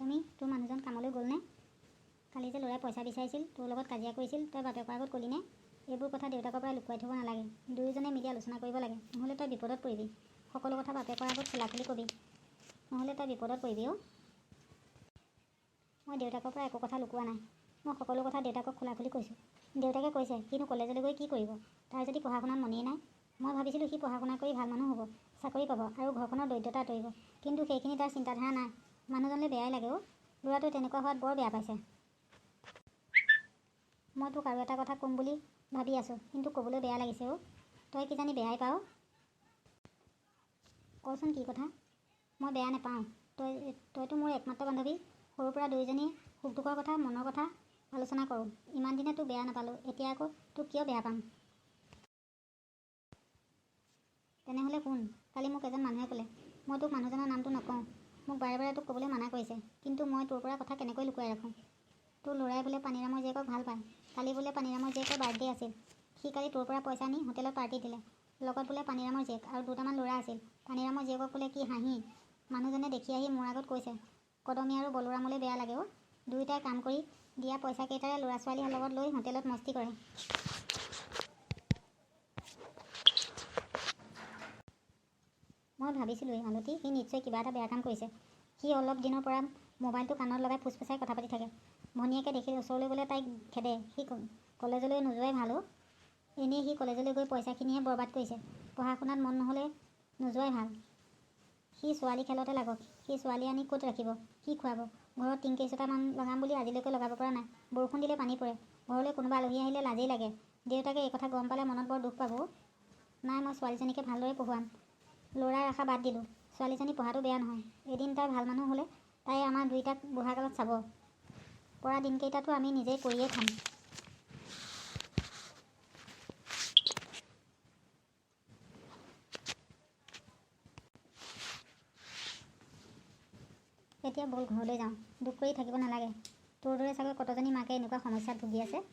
তুমি তোৰ মানুহজন কামলৈ গ'লনে? কালি যে ল'ৰাই পইচা বিচাৰিছিল, তোৰ লগত কাজিয়া কৰিছিল, তই বাপেকৰ আগত ক'লিনে? এইবোৰ কথা দেউতাকৰ পৰা লুকুৱাই থ'ব নালাগে। দুয়োজনে মিলি আলোচনা কৰিব লাগে, নহ'লে তই বিপদত পৰিবি। সকলো কথা বাপেকৰ আগত খোলাখুলি ক'বি, নহ'লে তই বিপদত পৰিবি অ'। মই দেউতাকৰ পৰা একো কথা লুকুওৱা নাই। মই সকলো কথা দেউতাকক খোলাখুলি কৈছোঁ। দেউতাকে কৈছে সিনো কলেজলৈ গৈ কি কৰিব, তাৰ যদি পঢ়া শুনাত মনেই নাই। মই ভাবিছিলোঁ সি পঢ়া শুনা কৰি ভাল মানুহ হ'ব, চাকৰি পাব আৰু ঘৰখনৰ দৰিদ্ৰতা আঁতৰিব, কিন্তু সেইখিনি তাৰ চিন্তাধাৰা নাই। মানুহজনলৈ বেয়াই লাগে অ', ল'ৰাটো তেনেকুৱা হোৱাত বৰ বেয়া পাইছে। মই তোক আৰু এটা কথা ক'ম বুলি ভাবি আছোঁ, কিন্তু ক'বলৈ বেয়া লাগিছে অ'। তই কিজানি বেয়াই পাৱ। কচোন কি কথা? মই বেয়া নাপাওঁ। তইতো মোৰ একমাত্ৰ বান্ধৱী। সৰুৰ পৰা দুয়োজনীয়ে সুখ দুখৰ কথা, মনৰ কথা আলোচনা কৰোঁ। ইমান দিনে তোক বেয়া নাপালোঁ, এতিয়া আকৌ তোক কিয় বেয়া পাম? তেনেহ'লে শুন, কালি মোক এজন মানুহে ক'লে। মই তোক মানুহজনৰ নামটো নকওঁ, মোক বাৰে বাৰে তোক ক'বলৈ মানা কৰিছে, কিন্তু মই তোৰ পৰা কথা কেনেকৈ লুকুৱাই ৰাখোঁ? তোৰ ল'ৰাই বোলে পানীৰামৰ জীয়েকক ভাল পায়। কালি বোলে পানীৰামৰ জীয়েকৰ বাৰ্থডে আছিল। সি কালি তোৰ পৰা পইচা নি হোটেলত পাৰ্টি দিলে। লগত বোলে পানীৰামৰ জীয়েক আৰু দুটামান ল'ৰা আছিল। পানীৰামৰ জীয়েকক বোলে কি হাঁহি। মানুহজনে দেখি আহি মোৰ আগত কৈছে, কদমী আৰু বলোৰামলৈ বেয়া লাগে অ'। দুয়োটাই কাম কৰি দিয়া পইচাকেইটাৰে ল'ৰা ছোৱালীৰ লগত লৈ হোটেলত মস্তি কৰে। মই ভাবিছিলোঁ মালতী সি নিশ্চয় কিবা এটা বেয়া কাম কৰিছে। সি অলপ দিনৰ পৰা মোবাইলটো কাণত লগাই ফুচফুচাই কথা পাতি থাকে। ভনীয়েকে দেখিলে ওচৰলৈ গ'লে তাইক খেদে। সি কলেজলৈ নোযোৱাই ভাল অ'। এনেই সি কলেজলৈ গৈ পইচাখিনিহে বৰবাদ কৰিছে। পঢ়া শুনাত মন নহ'লে নোযোৱাই ভাল। সি ছোৱালী খেলতে লাগক। সি ছোৱালী আনি ক'ত ৰাখিব, কি খুৱাব? ঘৰত টিংকেইচটামান লগাম বুলি আজিলৈকে লগাব পৰা নাই। বৰষুণ দিলে পানী পৰে। ঘৰলৈ কোনোবা আলহী আহিলে লাজেই লাগে। দেউতাকে এই কথা গম পালে মনত বৰ দুখ পাব। নাই, মই ছোৱালীজনীকে ভালদৰে পঢ়ুৱাম। ল'ৰাৰ আশা বাদ দিলোঁ। ছোৱালীজনী পঢ়াটো বেয়া নহয়। এদিন তাই ভাল মানুহ হ'লে তাই আমাৰ দুইটাক বুঢ়াকালত চাব। পৰা দিনকেইটাতো আমি নিজেই কৰিয়ে খাম। এতিয়া ব'ল ঘৰলৈ যাওঁ। দুখ কৰি থাকিব নালাগে। তোৰ দৰে চাগৈ কতজনী মাকে এনেকুৱা সমস্যাত ভুগি আছে।